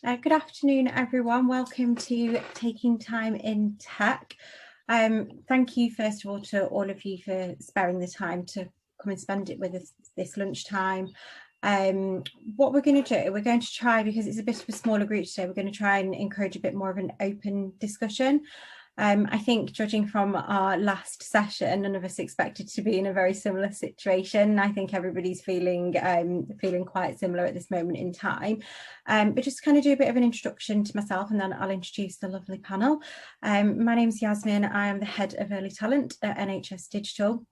Good afternoon, everyone. Welcome to Taking Time in Tech. Thank you, first of all, to all of you for sparing the time to come and spend it with us this lunchtime. What we're going to do, we're going to try, because it's a bit of a smaller group today, we're going to try and encourage a bit more of an open discussion. I think, judging from our last session, none of us expected to be in a very similar situation. I think everybody's feeling quite similar at this moment in time. But just to kind of do a bit of an introduction to myself, and then I'll introduce the lovely panel. My name's Yasmin. I am the head of early talent at NHS Digital.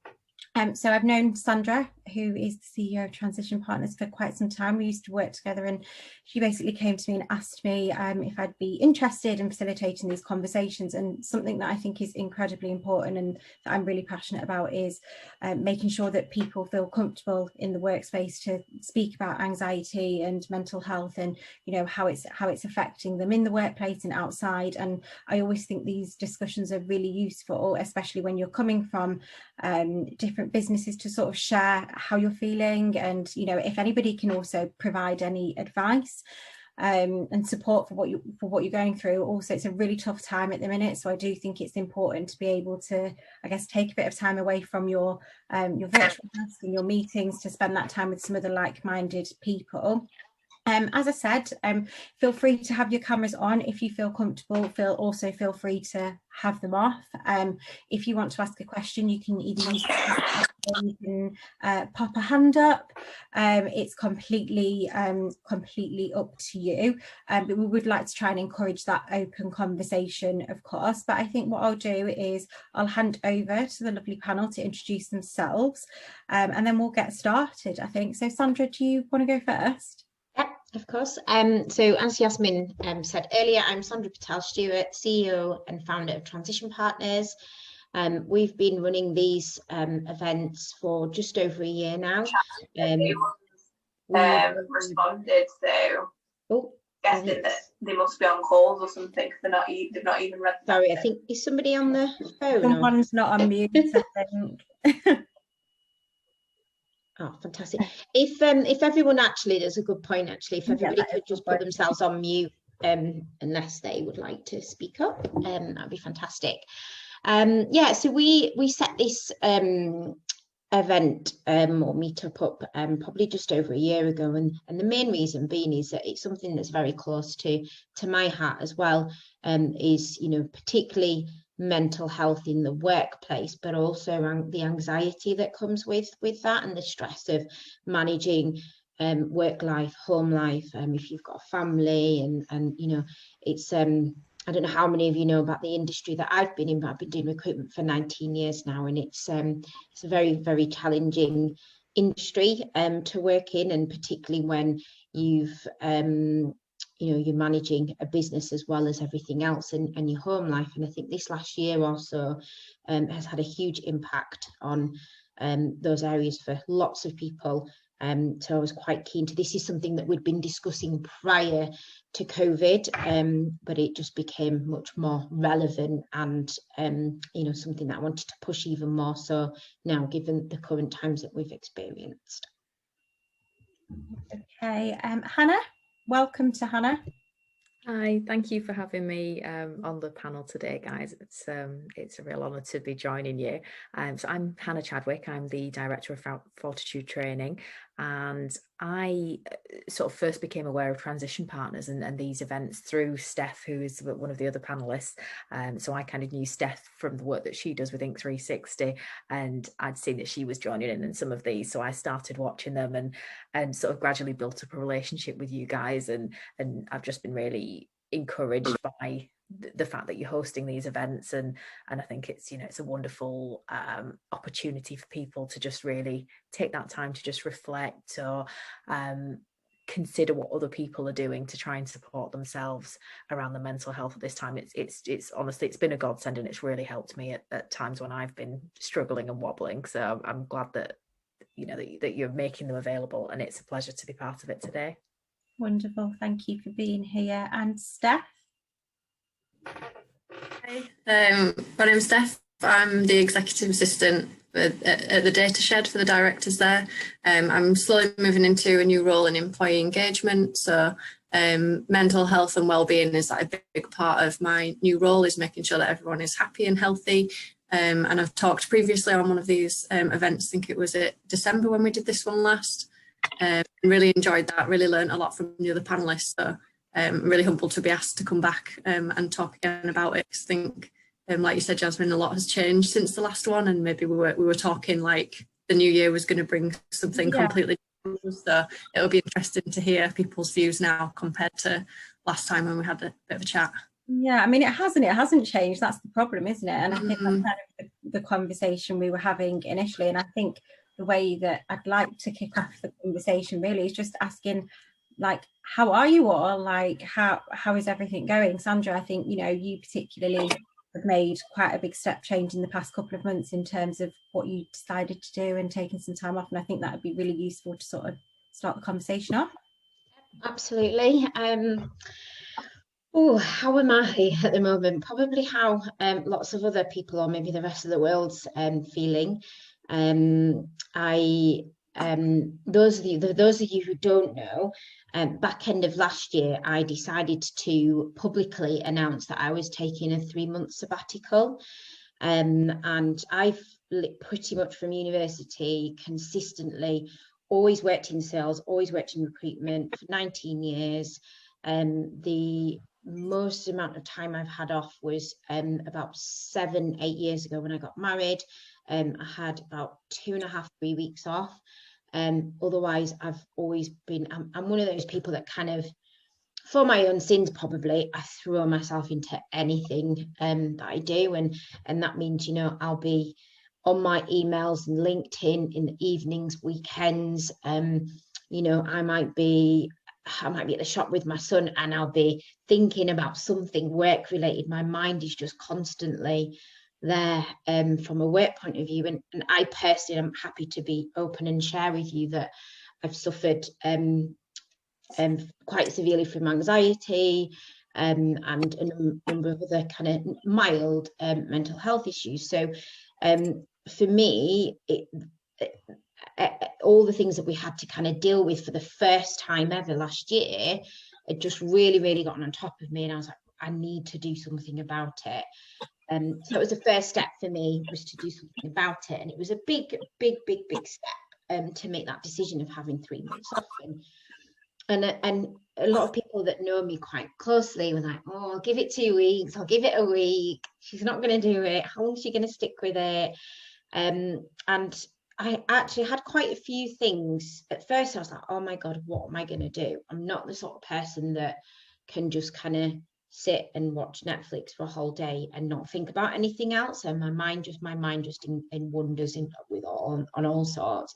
So I've known Sandra, who is the CEO of Transition Partners, for quite some time. We used to work together, and she basically came to me and asked me if I'd be interested in facilitating these conversations. And something that I think is incredibly important and that I'm really passionate about is making sure that people feel comfortable in the workspace to speak about anxiety and mental health, and how it's affecting them in the workplace and outside. And I always think these discussions are really useful, especially when you're coming from different businesses, to sort of share how you're feeling, and if anybody can also provide any advice and support for what you're going through. Also, it's a really tough time at the minute, so I do think it's important to be able to, I guess, take a bit of time away from your virtual desk and your meetings to spend that time with some other like-minded people. As I said, feel free to have your cameras on if you feel comfortable. Also feel free to have them off. If you want to ask a question, you can either use or you can pop a hand up. It's completely up to you. But we would like to try and encourage that open conversation, of course. But I think what I'll do is I'll hand over to the lovely panel to introduce themselves, and then we'll get started, I think. So Sandra, do you want to go first? Yep, of course. So as Yasmin said earlier, I'm Sandra Patel Stewart, CEO and founder of Transition Partners. We've been running these events for just over a year now. Responded, so guessing that they must be on calls or something. They've not even read. Sorry, I think, is somebody on the phone? Someone's not on mute, I think. Oh, fantastic. If everyone, actually, there's a good point, actually, if everybody could just put themselves on mute unless they would like to speak up, that'd be fantastic. So we set this event or meetup up probably just over a year ago, and the main reason being is that it's something that's very close to my heart as well, is particularly mental health in the workplace, but also the anxiety that comes with that, and the stress of managing work life, home life, if you've got a family, and it's I don't know how many of you know about the industry that I've been in, but I've been doing recruitment for 19 years now, and it's a very, very challenging industry to work in, and particularly when you've you're managing a business as well as everything else, and your home life. And I think this last year or so has had a huge impact on those areas for lots of people. So I was quite keen to, this is something that we'd been discussing prior to COVID, but it just became much more relevant, and something that I wanted to push even more so now, given the current times that we've experienced. Okay, Hannah. Welcome to Hannah. Hi, thank you for having me on the panel today, guys. It's a real honour to be joining you. So I'm Hannah Chadwick. I'm the Director of Fortitude Training, and I sort of first became aware of Transition Partners and these events through Steph, who is one of the other panellists. So I kind of knew Steph from the work that she does with Inc. 360, and I'd seen that she was joining in some of these, so I started watching them and sort of gradually built up a relationship with you guys, and I've just been really encouraged by the fact that you're hosting these events, and I think it's it's a wonderful opportunity for people to just really take that time to just reflect, or consider what other people are doing to try and support themselves around the mental health at this time. It's honestly, it's been a godsend, and it's really helped me at times when I've been struggling and wobbling. So I'm glad that that you're making them available, and it's a pleasure to be part of it today. Wonderful, thank you for being here. And Steph? Hi, my name's Steph. I'm the executive assistant at the data shed for the directors there. I'm slowly moving into a new role in employee engagement, so mental health and well-being is like a big part of my new role, is making sure that everyone is happy and healthy. And I've talked previously on one of these events, I think it was at December when we did this one last. Really enjoyed that, really learned a lot from the other panellists. So really humbled to be asked to come back and talk again about it. I think, like you said, Yasmin, a lot has changed since the last one, and maybe we were talking like the new year was going to bring something completely different. So it'll be interesting to hear people's views now compared to last time when we had a bit of a chat. Yeah, I mean, it hasn't changed. That's the problem, isn't it? And I think that's kind of the conversation we were having initially. And I think the way that I'd like to kick off the conversation really is just asking, like, how are you all? Like, how is everything going? Sandra, I think, you know, you particularly have made quite a big step change in the past couple of months in terms of what you decided to do and taking some time off. And I think that would be really useful to sort of start the conversation off. Absolutely. Oh, how am I at the moment? Probably how lots of other people, or maybe the rest of the world's feeling. Those of you who don't know, back end of last year, I decided to publicly announce that I was taking a 3-month sabbatical. And I've pretty much from university consistently always worked in sales, always worked in recruitment for 19 years. The most amount of time I've had off was about 7-8 years ago when I got married. I had about 2.5-3 weeks off. Otherwise, I've always been, I'm one of those people that kind of, for my own sins probably, I throw myself into anything that I do. And that means, you know, I'll be on my emails and LinkedIn in the evenings, weekends. You know, I might be at the shop with my son and I'll be thinking about something work related. My mind is just constantly there from a work point of view. And I personally am happy to be open and share with you that I've suffered quite severely from anxiety and a number of other kind of mild mental health issues. So for me, all the things that we had to kind of deal with for the first time ever last year, it just really gotten on top of me, and I was like, I need to do something about it. So it was the first step for me, was to do something about it, and it was a big step to make that decision of having 3 months off. And a lot of people that know me quite closely were like, oh, I'll give it 2 weeks, I'll give it a week, she's not going to do it, how long is she going to stick with it? And I actually had quite a few things. At first I was like, oh my God, what am I going to do? I'm not the sort of person that can just kind of sit and watch Netflix for a whole day and not think about anything else. And my mind just in wonders on all sorts.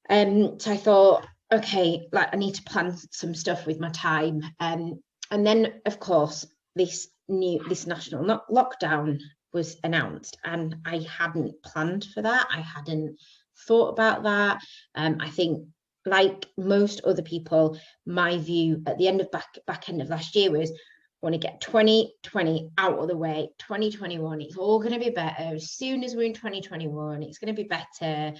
So I thought, okay, like I need to plan some stuff with my time. And then of course this national lockdown was announced, and I hadn't planned for that. I hadn't thought about that. I think, like most other people, my view at the end of back end of last year was, I want to get 2020 out of the way. 2021, it's all going to be better. As soon as we're in 2021, it's going to be better.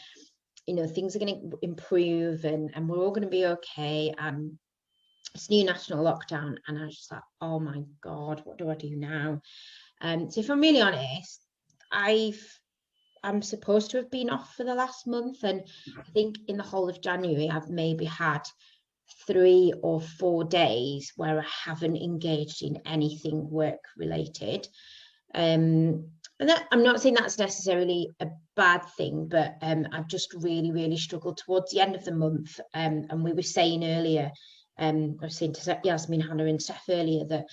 You know, things are going to improve, and we're all going to be okay. And it's new national lockdown, and I was just like, oh my God, what do I do now? So if I'm really honest, I'm supposed to have been off for the last month, and I think in the whole of January I've maybe had 3 or 4 days where I haven't engaged in anything work related. And that, I'm not saying that's necessarily a bad thing, but I've just really struggled towards the end of the month. And we were saying earlier, I was saying to Yasmin, Hannah and Steph earlier, that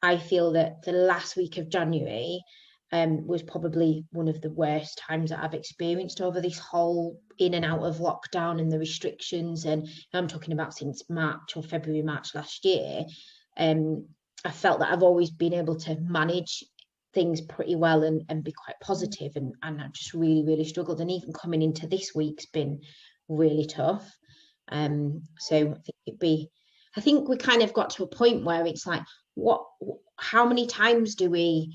I feel that the last week of January was probably one of the worst times that I've experienced over this whole in and out of lockdown and the restrictions. And I'm talking about since March or February, March last year. I felt that I've always been able to manage things pretty well and be quite positive, and I just really struggled. And even coming into this week's been really tough. So I think we kind of got to a point where it's like, how many times do we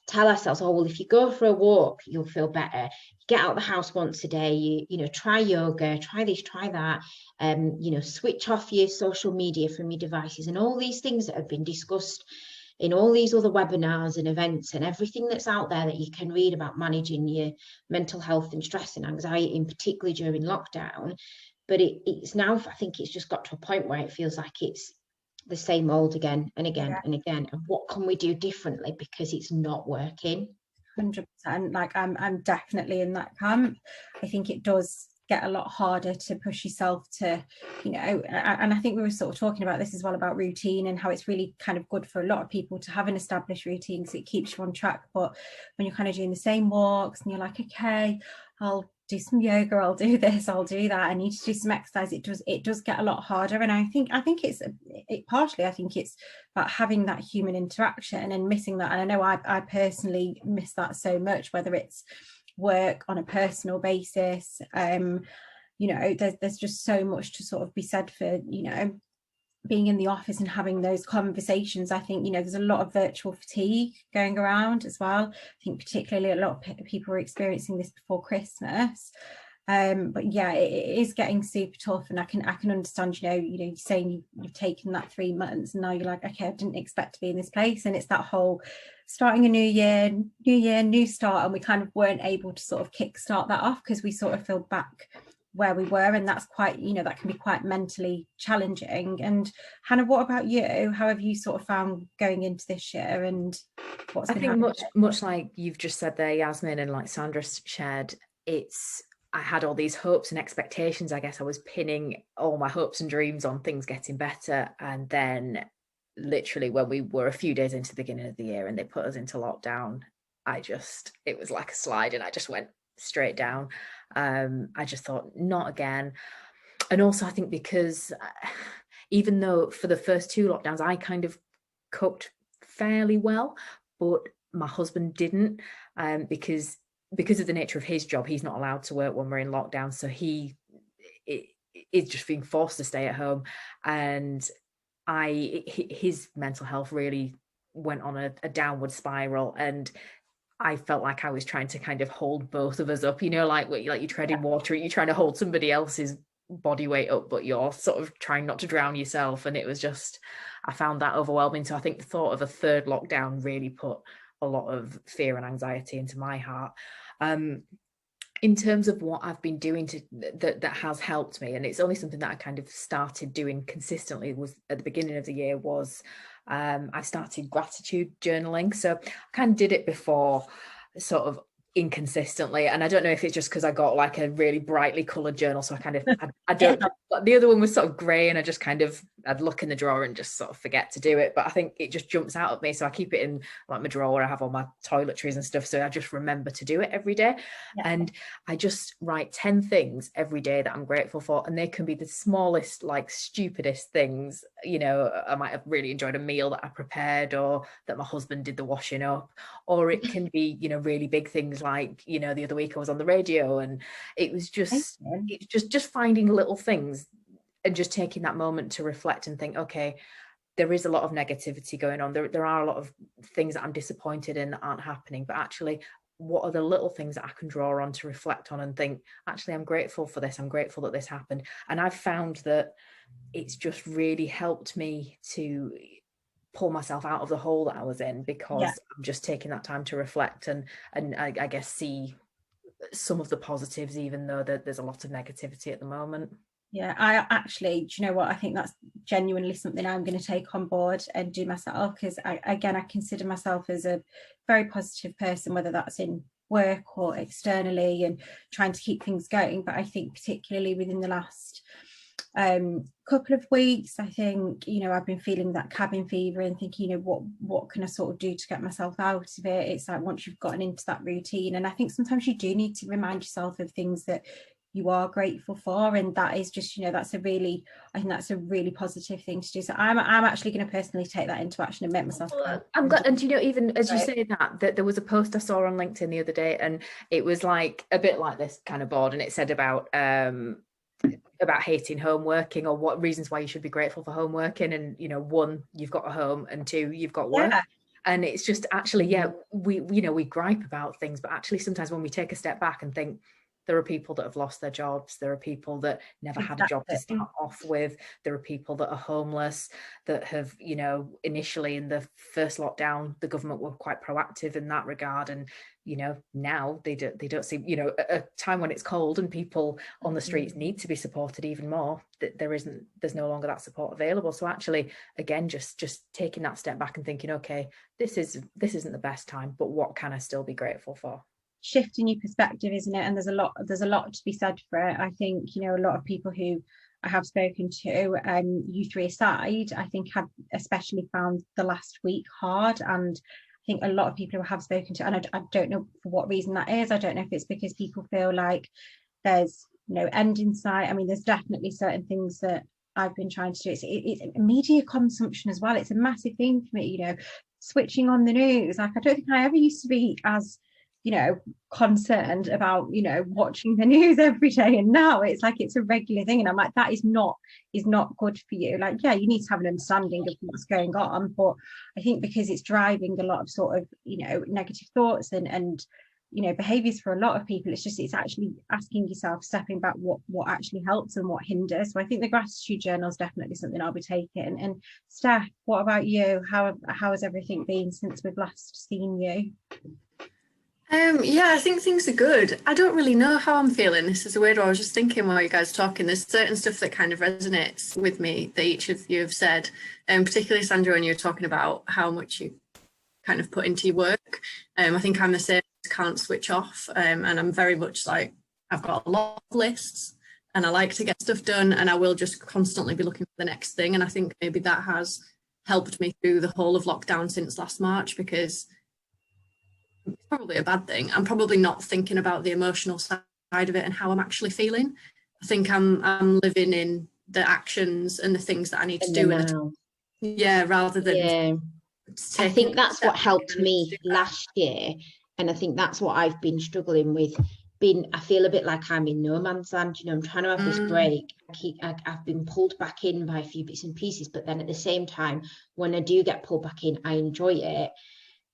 tell ourselves, oh well, if you go for a walk you'll feel better, if get out of the house once a day, you know, try yoga, try this, try that, you know, switch off your social media from your devices, and all these things that have been discussed in all these other webinars and events and everything that's out there that you can read about managing your mental health and stress and anxiety, in particularly during lockdown. But it's now, I think it's just got to a point where it feels like it's the same old again and again and again. And what can we do differently, because it's not working? 100%. Like I'm definitely in that camp. I think it does get a lot harder to push yourself to, you know, and I think we were sort of talking about this as well, about routine and how it's really kind of good for a lot of people to have an established routine because it keeps you on track. But when you're kind of doing the same walks and you're like, okay, I'll do some yoga, I'll do this, I'll do that, I need to do some exercise, it does get a lot harder. And I think it's partially, I think it's about having that human interaction and missing that. And I know I personally miss that so much, whether it's work on a personal basis, you know, there's just so much to sort of be said for, you know, being in the office and having those conversations. I think, you know, there's a lot of virtual fatigue going around as well. I think particularly a lot of people were experiencing this before Christmas. But yeah, it is getting super tough, and I can understand, you know, you're saying you've taken that 3 months and now you're like, okay, I didn't expect to be in this place. And it's that whole starting a new year, new start, and we kind of weren't able to sort of kickstart that off because we sort of fell back where we were, and that's quite, you know, that can be quite mentally challenging. And Hannah, what about you? How have you sort of found going into this year, and what's been happening? I think much like you've just said there, Yasmin, and like Sandra shared, I had all these hopes and expectations. I guess I was pinning all my hopes and dreams on things getting better, and then literally when we were a few days into the beginning of the year and they put us into lockdown, it was like a slide, and I just went straight down. I just thought, not again. And also I think because even though for the first 2 lockdowns I kind of coped fairly well, but my husband didn't, because of the nature of his job, he's not allowed to work when we're in lockdown, so he is just being forced to stay at home. And his mental health really went on a downward spiral, and I felt like I was trying to kind of hold both of us up, you know, like you're treading water, you're trying to hold somebody else's body weight up, but you're sort of trying not to drown yourself. And it was just, I found that overwhelming. So I think the thought of a 3rd lockdown really put a lot of fear and anxiety into my heart. In terms of what I've been doing that has helped me, and it's only something that I kind of started doing consistently, was at the beginning of the year, was I started gratitude journaling. So I kind of did it before, sort of inconsistently, and I don't know if it's just because I got like a really brightly coloured journal, so I kind of I don't the other one was sort of grey, and I'd look in the drawer and just sort of forget to do it, but I think it just jumps out at me, so I keep it in like my drawer. I have all my toiletries and stuff, so I just remember to do it every day. And I just write 10 things every day that I'm grateful for, and they can be the smallest, like stupidest things. You know, I might have really enjoyed a meal that I prepared, or that my husband did the washing up, or it can be, you know, really big things like, you know, the other week I was on the radio, and it was just finding little things and just taking that moment to reflect and think, okay, there is a lot of negativity going on. There are a lot of things that I'm disappointed in that aren't happening, but actually, what are the little things that I can draw on to reflect on and think, actually, I'm grateful for this. I'm grateful that this happened. And I've found that it's just really helped me to pull myself out of the hole that I was in, because I'm just taking that time to reflect and I guess see some of the positives, even though there's a lot of negativity at the moment. Yeah, I actually, do you know what? I think that's genuinely something I'm going to take on board and do myself, because I consider myself as a very positive person, whether that's in work or externally, and trying to keep things going. But I think particularly within the last couple of weeks, I think, you know, I've been feeling that cabin fever and thinking, you know, what can I sort of do to get myself out of it? It's like once you've gotten into that routine, and I think sometimes you do need to remind yourself of things that you are grateful for, and that is just, you know, I think that's a really positive thing to do. So I'm actually going to personally take that into action and make myself I'm glad. And you know, even as you say that there was a post I saw on LinkedIn the other day, and it was like a bit like this kind of board, and it said about hating home working, or what reasons why you should be grateful for home working. And, you know, 1, you've got a home, and 2, you've got work. And it's just actually, we gripe about things, but actually sometimes when we take a step back and think, there are people that have lost their jobs. There are people that never had a job to start off with. There are people that are homeless, that have, initially in the first lockdown, the government were quite proactive in that regard. And, now they don't seem, at a time when it's cold and people on the streets need to be supported even more, there's no longer that support available. So actually, again, just taking that step back and thinking, okay, this isn't the best time, but what can I still be grateful for? Shifting your perspective, isn't it? And there's a lot to be said for it. I think a lot of people who I have spoken to, you three aside, I think have especially found the last week hard. And I think a lot of people who I have spoken to, and I don't know for what reason that is. I don't know if it's because people feel like there's no end in sight. I mean, there's definitely certain things that I've been trying to do. It's media consumption as well. It's a massive thing for me, switching on the news. Like, I don't think I ever used to be as concerned about watching the news every day, and now it's like it's a regular thing, and I'm like, that is not good for you. Like, yeah, you need to have an understanding of what's going on, but I think because it's driving a lot of sort of negative thoughts and behaviors for a lot of people, it's actually asking yourself, stepping back, what actually helps and what hinders. So I think the gratitude journal is definitely something I'll be taking. And Steph, what about you? How has everything been since we've last seen you? I think things are good. I don't really know how I'm feeling. This is a weird one. I was just thinking while you guys are talking, there's certain stuff that kind of resonates with me that each of you have said, and particularly Sandra, when you're talking about how much you kind of put into your work. I think I'm the same, can't switch off, and I'm very much like, I've got a lot of lists and I like to get stuff done, and I will just constantly be looking for the next thing. And I think maybe that has helped me through the whole of lockdown since last March, because it's probably a bad thing. I'm probably not thinking about the emotional side of it and how I'm actually feeling. I think I'm living in the actions and the things that I need to do. Rather than I think that's what helped me last year, and I think that's what I've been struggling with. I feel a bit like I'm in no man's land. I'm trying to have this break. I've been pulled back in by a few bits and pieces, but then at the same time, when I do get pulled back in, I enjoy it.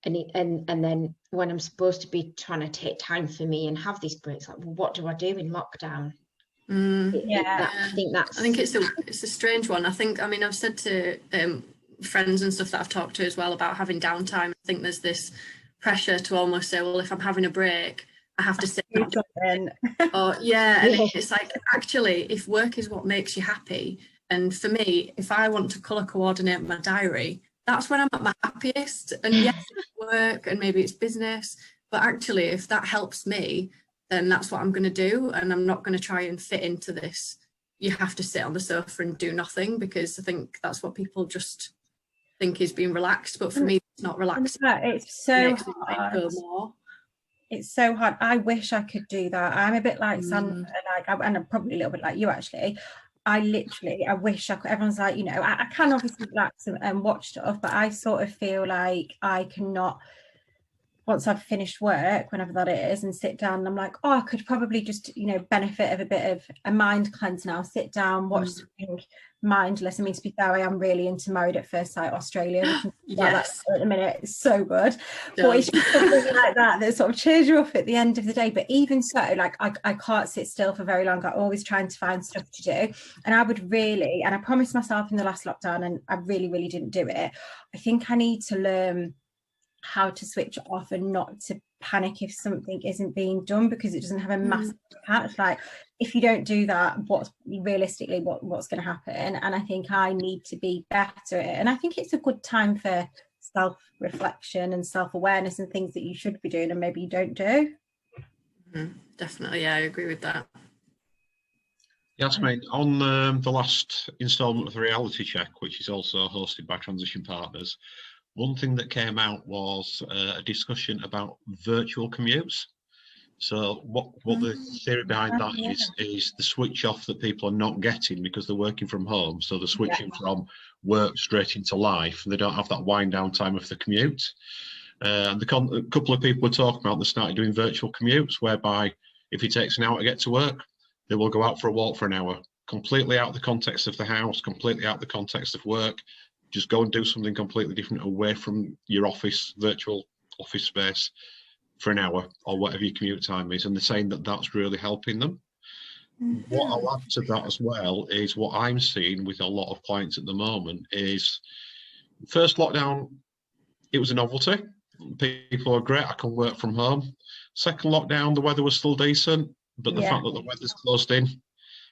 And then when I'm supposed to be trying to take time for me and have these breaks, like, well, what do I do in lockdown? I think it's a strange one. I've said to friends and stuff that I've talked to as well about having downtime. I think there's this pressure to almost say, well, if I'm having a break, I have to sit down. It's like, actually, if work is what makes you happy, and for me, if I want to colour coordinate my diary, that's when I'm at my happiest. And yes, it's work and maybe it's business, but actually, if that helps me, then that's what I'm going to do. And I'm not going to try and fit into this, you have to sit on the sofa and do nothing, because I think that's what people just think is being relaxed. But for me, it's not relaxing. It's so hard. It's so hard. I wish I could do that. I'm a bit like Sandra, and I'm probably a little bit like you, actually. I wish I could. Everyone's like, I can obviously relax and watch stuff, but I sort of feel like I cannot, once I've finished work, whenever that is, and sit down, and I'm like, I could probably just, benefit of a bit of a mind cleanse now, sit down, watch something mindless. I mean, to be fair, I am really into Married at First Sight Australia. Yes. At the minute, it's so good. But it's just something like that sort of cheers you up at the end of the day. But even so, like, I can't sit still for very long. I'm always trying to find stuff to do. And I would really, and I promised myself in the last lockdown, and I really, really didn't do it. I think I need to learn how to switch off and not to panic if something isn't being done, because it doesn't have a massive impact. Like, if you don't do that, what's realistically what's going to happen? And I think I need to be better at it. And I think it's a good time for self-reflection and self-awareness and things that you should be doing and maybe you don't do. Definitely, I agree with that. Yasmin, on the last instalment of the reality check, which is also hosted by Transition Partners, one thing that came out was a discussion about virtual commutes. So what the theory behind that is the switch off that people are not getting because they're working from home. So they're switching from work straight into life, and they don't have that wind down time of the commute. And a couple of people were talking about they started doing virtual commutes, whereby if it takes an hour to get to work, they will go out for a walk for an hour, completely out of the context of the house, completely out of the context of work, just go and do something completely different away from your virtual office space for an hour or whatever your commute time is. And they're saying that that's really helping them. What I'll add to that as well is what I'm seeing with a lot of clients at the moment is first lockdown, it was a novelty. People are great, I can work from home. Second lockdown, the weather was still decent, but the fact that the weather's closed in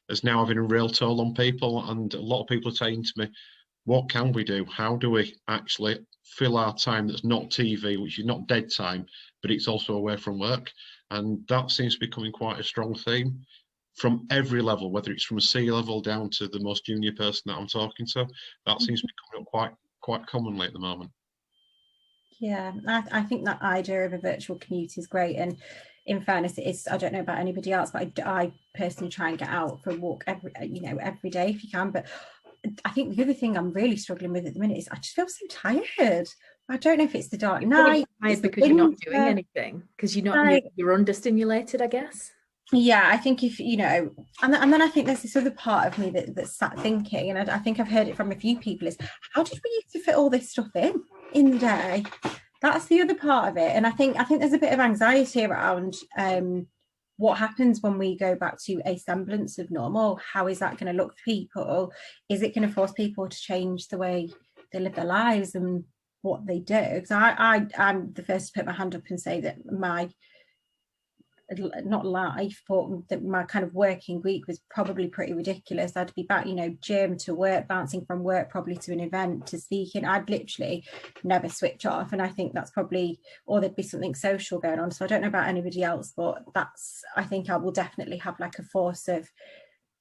is now having a real toll on people. And a lot of people are saying to me, what can we do? How do we actually fill our time that's not TV, which is not dead time, but it's also away from work? And that seems to be becoming quite a strong theme from every level, whether it's from a C level down to the most junior person that I'm talking to. That seems to be coming up quite commonly at the moment. Yeah, I think that idea of a virtual commute is great. And in fairness, it is, I don't know about anybody else, but I personally try and get out for a walk every day if you can. But I think the other thing I'm really struggling with at the minute is I just feel so tired. I don't know if it's the dark night. It's because you're not doing anything, because you're understimulated, I guess. Yeah, I think if, and then I think there's this other part of me that's sat thinking, and I think I've heard it from a few people, is how did we used to fit all this stuff in the day? That's the other part of it. And I think there's a bit of anxiety around what happens when we go back to a semblance of normal. How is that going to look for people? Is it going to force people to change the way they live their lives and what they do? Because I'm the first to put my hand up and say that my not life, but that my kind of working week was probably pretty ridiculous. I'd be back, gym to work, bouncing from work probably to an event to speaking. I'd literally never switch off, and I think that's probably, or there'd be something social going on. So I don't know about anybody else, but I think I will definitely have like a force of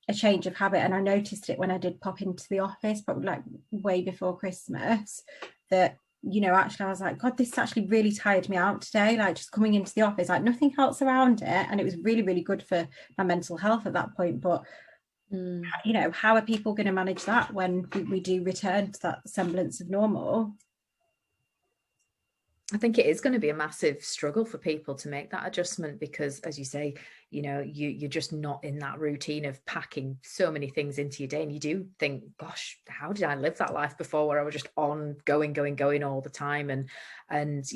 a change of habit. And I noticed it when I did pop into the office, probably like way before Christmas, that actually I was like, God, this actually really tired me out today, like just coming into the office, like nothing else around it, and it was really, really good for my mental health at that point. But how are people going to manage that when we do return to that semblance of normal? I think it is going to be a massive struggle for people to make that adjustment, because, as you say, you're just not in that routine of packing so many things into your day, and you do think, gosh, how did I live that life before, where I was just on going all the time, and it's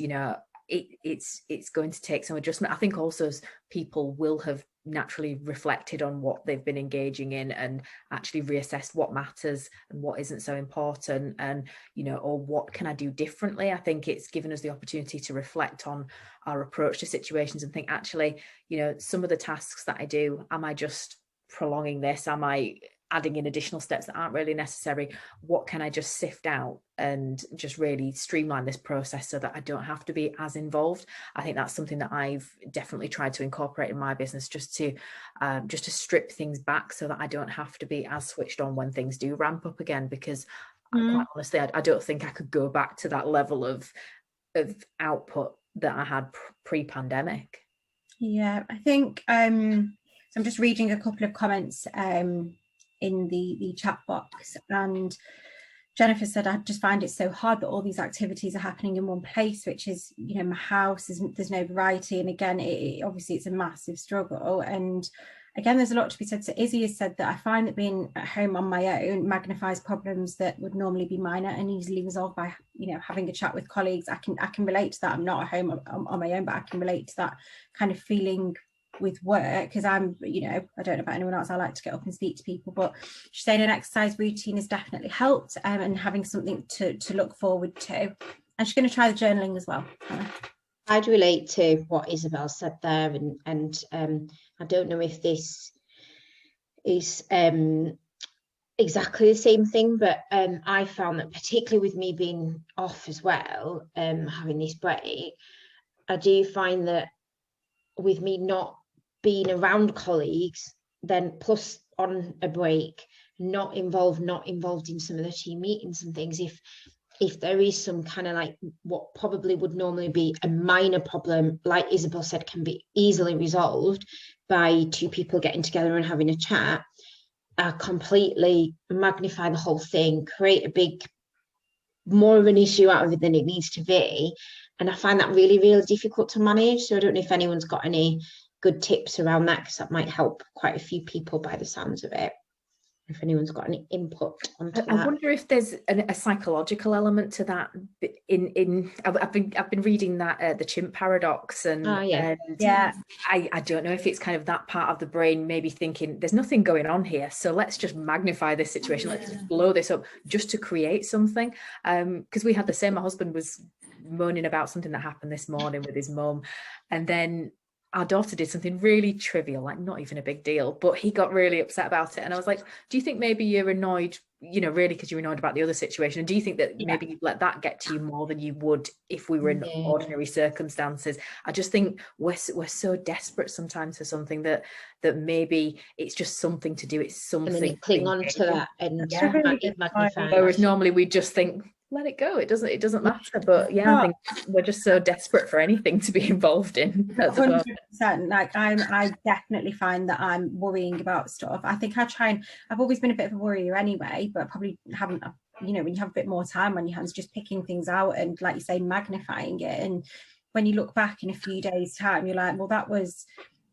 going to take some adjustment. I think also people will have naturally reflected on what they've been engaging in and actually reassessed what matters and what isn't so important, and or what can I do differently. I think it's given us the opportunity to reflect on our approach to situations and think, actually, some of the tasks that I do, am I just prolonging this? Am I adding in additional steps that aren't really necessary? What can I just sift out and just really streamline this process so that I don't have to be as involved? I think that's something that I've definitely tried to incorporate in my business, just to strip things back so that I don't have to be as switched on when things do ramp up again, because quite honestly, I don't think I could go back to that level of output that I had pre-pandemic. Yeah, I think I'm just reading a couple of comments in the chat box, and Jennifer said, I just find it so hard that all these activities are happening in one place, which is my house. There's no variety, and again obviously it's a massive struggle. And again, there's a lot to be said. So Izzy has said that I find that being at home on my own magnifies problems that would normally be minor and easily resolved by having a chat with colleagues. I can relate to that. I'm not at home on my own, but I can relate to that kind of feeling with work, because I'm I don't know about anyone else, I like to get up and speak to people. But she's saying an exercise routine has definitely helped, and having something to look forward to. And she's going to try the journaling as well. I'd relate to what Isabel said there, and I don't know if this is exactly the same thing, but I found that particularly with me being off as well, having this break, I do find that with me not being around colleagues, then plus on a break, not involved in some of the team meetings and things, if there is some kind of like what probably would normally be a minor problem, like Isabel said, can be easily resolved by two people getting together and having a chat, completely magnify the whole thing, create a big, more of an issue out of it than it needs to be. And I find that really, really difficult to manage. So I don't know if anyone's got any good tips around that, because that might help quite a few people by the sounds of it. if anyone's got any input onto that. I wonder if there's a psychological element to that. I've been reading that the chimp paradox, and I don't know if it's kind of that part of the brain maybe thinking there's nothing going on here, so let's just magnify this situation, let's just blow this up just to create something. Because we had the same. My husband was moaning about something that happened this morning with his mum, and then our daughter did something really trivial, like not even a big deal, but he got really upset about it. And I was like, do you think maybe you're annoyed, really because you're annoyed about the other situation? And do you think that maybe you'd let that get to you more than you would if we were in ordinary circumstances? I just think we're so desperate sometimes for something that maybe it's just something to do. It's something. And then you cling on to that and magnify. Whereas normally we just think, let it go. It doesn't matter. But I think we're just so desperate for anything to be involved in. 100%. Like I definitely find that I'm worrying about stuff. I think I've always been a bit of a worrier anyway, but I probably haven't, when you have a bit more time on your hands, just picking things out and, like you say, magnifying it. And when you look back in a few days' time, you're like, well, that was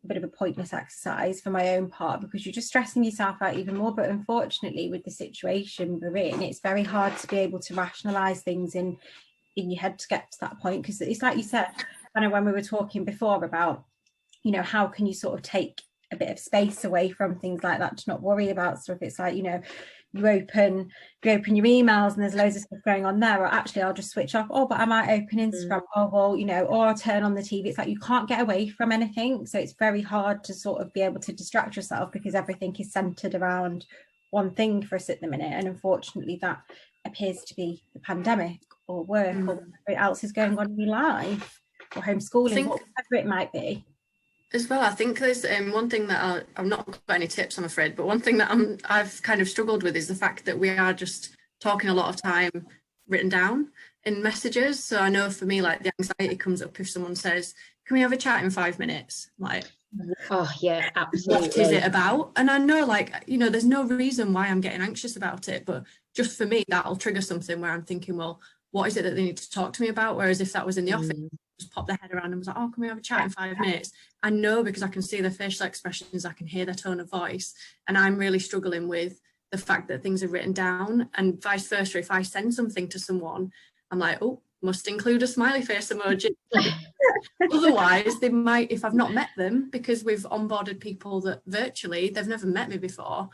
a bit of a pointless exercise for my own part, because you're just stressing yourself out even more. But unfortunately, with the situation we're in, it's very hard to be able to rationalize things in your head to get to that point, because it's like you said, kind of when we were talking before about, how can you sort of take a bit of space away from things like that to not worry about stuff. It's like, you open your emails and there's loads of stuff going on there, or actually I'll just switch off. Oh, but I might open Instagram. Oh, well, or I'll turn on the TV. It's like you can't get away from anything. So it's very hard to sort of be able to distract yourself, because everything is centered around one thing for us at the minute. And unfortunately, that appears to be the pandemic or work or whatever else is going on in your life, or homeschooling, whatever it might be. As well, I think there's one thing that I've not got any tips, I'm afraid, but one thing that I've kind of struggled with is the fact that we are just talking a lot of time written down in messages. So I know for me, like, the anxiety comes up if someone says, can we have a chat in 5 minutes? Like, oh yeah, absolutely. What is it about? And I know, like, there's no reason why I'm getting anxious about it, but just for me, that'll trigger something where I'm thinking, well, what is it that they need to talk to me about? Whereas if that was in the office, just pop their head around and was like, oh, can we have a chat in 5 minutes? I know, because I can see their facial expressions, I can hear their tone of voice, and I'm really struggling with the fact that things are written down, and vice versa. If I send something to someone, I'm like, oh, must include a smiley face emoji. Otherwise, they might, if I've not met them, because we've onboarded people that virtually, they've never met me before,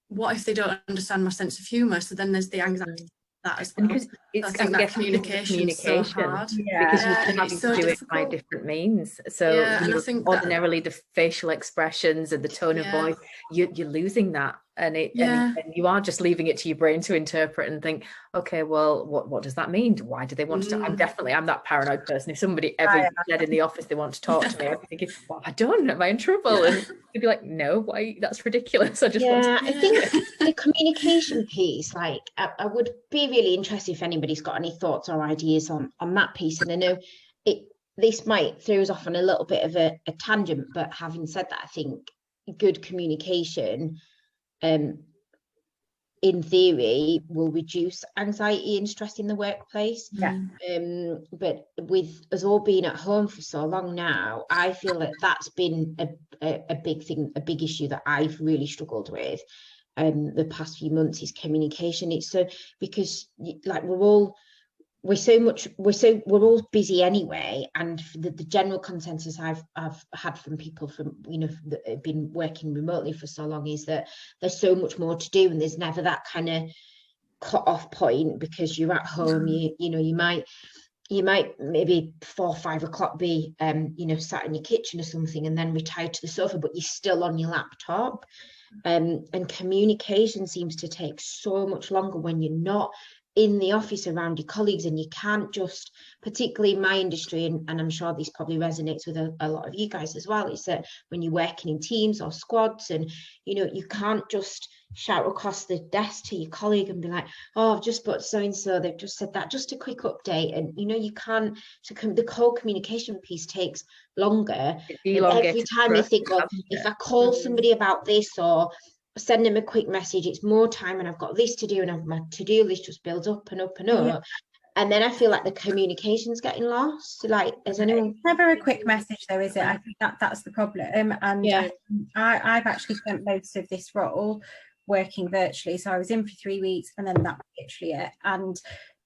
what if they don't understand my sense of humour? So then there's the anxiety that as well. Because I think that communication is so hard. Because you're having to do it by different means. So and I think ordinarily the facial expressions and the tone of voice, you're losing that. And and you are just leaving it to your brain to interpret and think, okay, well, what does that mean? Why do they want to? I'm that paranoid person. If somebody ever said in the office they want to talk to me, I'd be thinking, what have I done? Am I in trouble? And they'd be like, no, why? That's ridiculous. I just want to. I think the communication piece, like, I would be really interested if anybody's got any thoughts or ideas on that piece. And I know this might throw us off on a little bit of a tangent, but having said that, I think good communication in theory will reduce anxiety and stress in the workplace. But with us all being at home for so long now, I feel that that's been a big thing, a big issue that I've really struggled with the past few months, is communication. It's so, because like we're all busy anyway, and the general consensus I've had from people that have been working remotely for so long is that there's so much more to do, and there's never that kind of cut off point, because you're at home. You might maybe 4 or 5 o'clock be sat in your kitchen or something, and then retire to the sofa, but you're still on your laptop. And communication seems to take so much longer when you're not in the office around your colleagues, and you can't just, particularly in my industry, and I'm sure this probably resonates with a lot of you guys as well, is that when you're working in teams or squads, and you can't just shout across the desk to your colleague and be like, oh, I've just put so and so, they've just said that, just a quick update. And you can't, so the whole communication piece takes longer. Every time I think, well, if I call somebody about this or send them a quick message, it's more time, and I've got this to do, and my to-do list just builds up and up and up. And then I feel like the communication's getting lost. Like, is anyone... It's never a quick message though, is it? I think that's the problem. And I've actually spent most of this role working virtually. So I was in for 3 weeks, and then that was literally it. And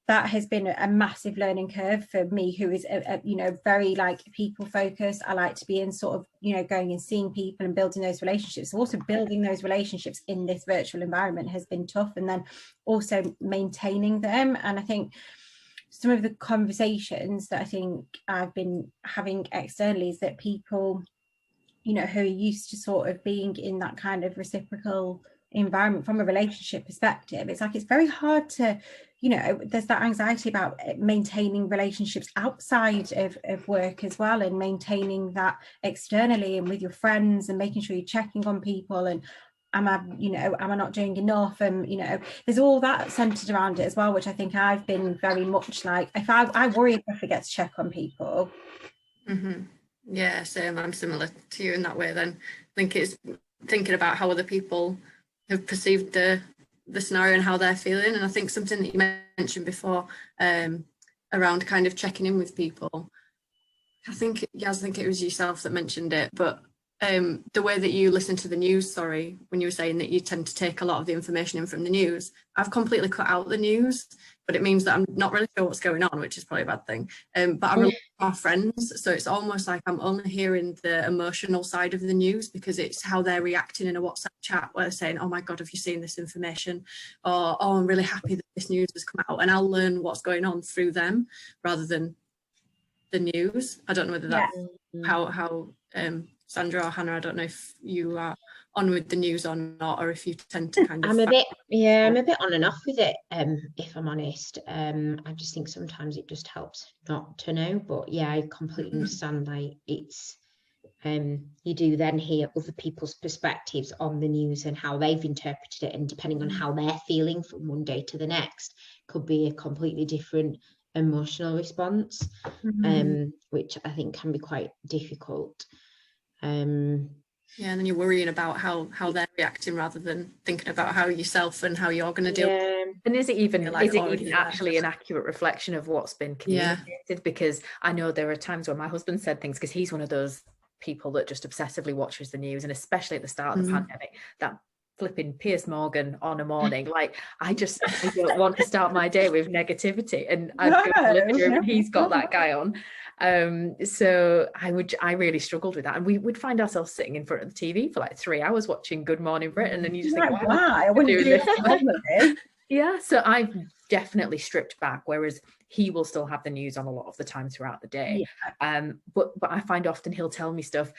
that has been a massive learning curve for me, who is you know, very like people focused. I like to be in sort of, you know, going and seeing people and building those relationships. So also building those relationships in this virtual environment has been tough, and then also maintaining them. And I think some of the conversations that I think I've been having externally is that people, you know, who are used to sort of being in that kind of reciprocal environment from a relationship perspective, it's like it's very hard to, you know, there's that anxiety about maintaining relationships outside of work as well, and maintaining that externally and with your friends, and making sure you're checking on people, and am I not doing enough? And, you know, there's all that centered around it as well, which I think I've been very much like, if I worry if I forget to check on people. Yeah, same. I'm similar to you in that way then. I think it's thinking about how other people have perceived the scenario and how they're feeling. And I think something that you mentioned before around kind of checking in with people, I think it was yourself that mentioned it, but the way that you listen to the news, when you were saying that you tend to take a lot of the information in from the news, I've completely cut out the news, but it means that I'm not really sure what's going on, which is probably a bad thing. But I rely on my friends, so it's almost like I'm only hearing the emotional side of the news, because it's how they're reacting in a WhatsApp chat where they're saying, oh my God, have you seen this information? Or, oh, I'm really happy that this news has come out, and I'll learn what's going on through them rather than the news. I don't know whether that's how Sandra or Hannah, I don't know if you are on with the news or not, or if you tend to kind of... I'm a bit on and off with it, if I'm honest. I just think sometimes it just helps not to know. But yeah, I completely understand. Like, it's you do then hear other people's perspectives on the news and how they've interpreted it, and depending on how they're feeling from one day to the next, could be a completely different emotional response, which I think can be quite difficult. Yeah, and then you're worrying about how they're reacting rather than thinking about how yourself and how you're going to deal. And is it even actually an accurate reflection of what's been communicated? Because I know there are times where my husband said things, because he's one of those people that just obsessively watches the news, and especially at the start of the pandemic, that flipping Piers Morgan on a morning, like I don't want to start my day with negativity, and I've got to look at him, and he's got that guy on. So I really struggled with that, and we would find ourselves sitting in front of the TV for like 3 hours watching Good Morning Britain, and you just think, why? I wouldn't do this. Yeah, so I've definitely stripped back, whereas he will still have the news on a lot of the time throughout the day. But I find often he'll tell me stuff,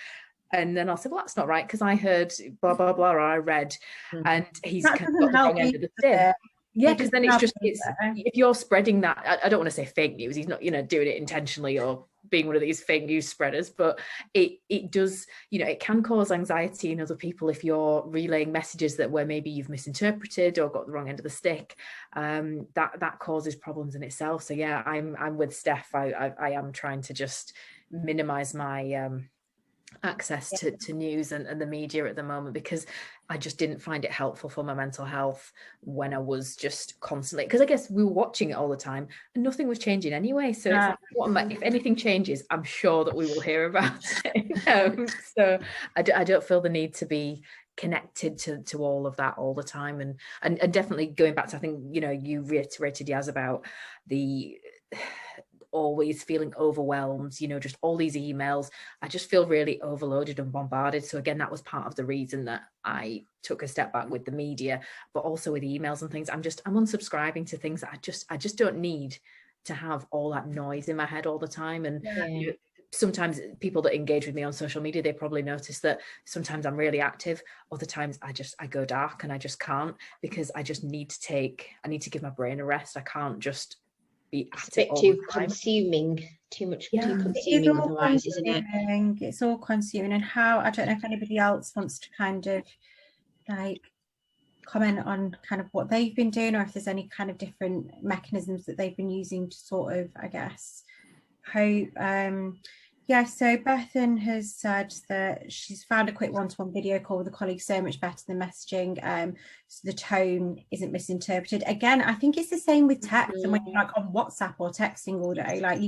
and then I'll say, well, that's not right, because I heard blah blah blah, or I read, and he's got the wrong end of the stick. Yeah, because then it's if you're spreading that, I don't want to say fake news, he's not, you know, doing it intentionally or being one of these fake news spreaders, but it does, you know, it can cause anxiety in other people if you're relaying messages where maybe you've misinterpreted or got the wrong end of the stick. That causes problems in itself. So yeah, I'm with Steph. I am trying to just minimize my access to news and the media at the moment, because I just didn't find it helpful for my mental health when I was just constantly, because I guess we were watching it all the time and nothing was changing anyway. So it's like, if anything changes, I'm sure that we will hear about it. So I don't feel the need to be connected to all of that all the time, and definitely going back to, I think, you know, you reiterated, Yas, about the always feeling overwhelmed, you know, just all these emails. I just feel really overloaded and bombarded. So again, that was part of the reason that I took a step back with the media, but also with emails and things. I'm unsubscribing to things that I just don't need to have all that noise in my head all the time. And you know, sometimes people that engage with me on social media, they probably notice that sometimes I'm really active, other times I go dark, and I just can't, because I just need to give my brain a rest. I can't just be at it all the time. Too consuming otherwise, isn't it? It's all consuming. And how, I don't know if anybody else wants to kind of like comment on kind of what they've been doing, or if there's any kind of different mechanisms that they've been using to sort of, I guess, hope. Yeah, so Bethan has said that she's found a quick one-to-one video call with a colleague so much better than messaging, so the tone isn't misinterpreted. Again, I think it's the same with text, and when you're like on WhatsApp or texting all day, like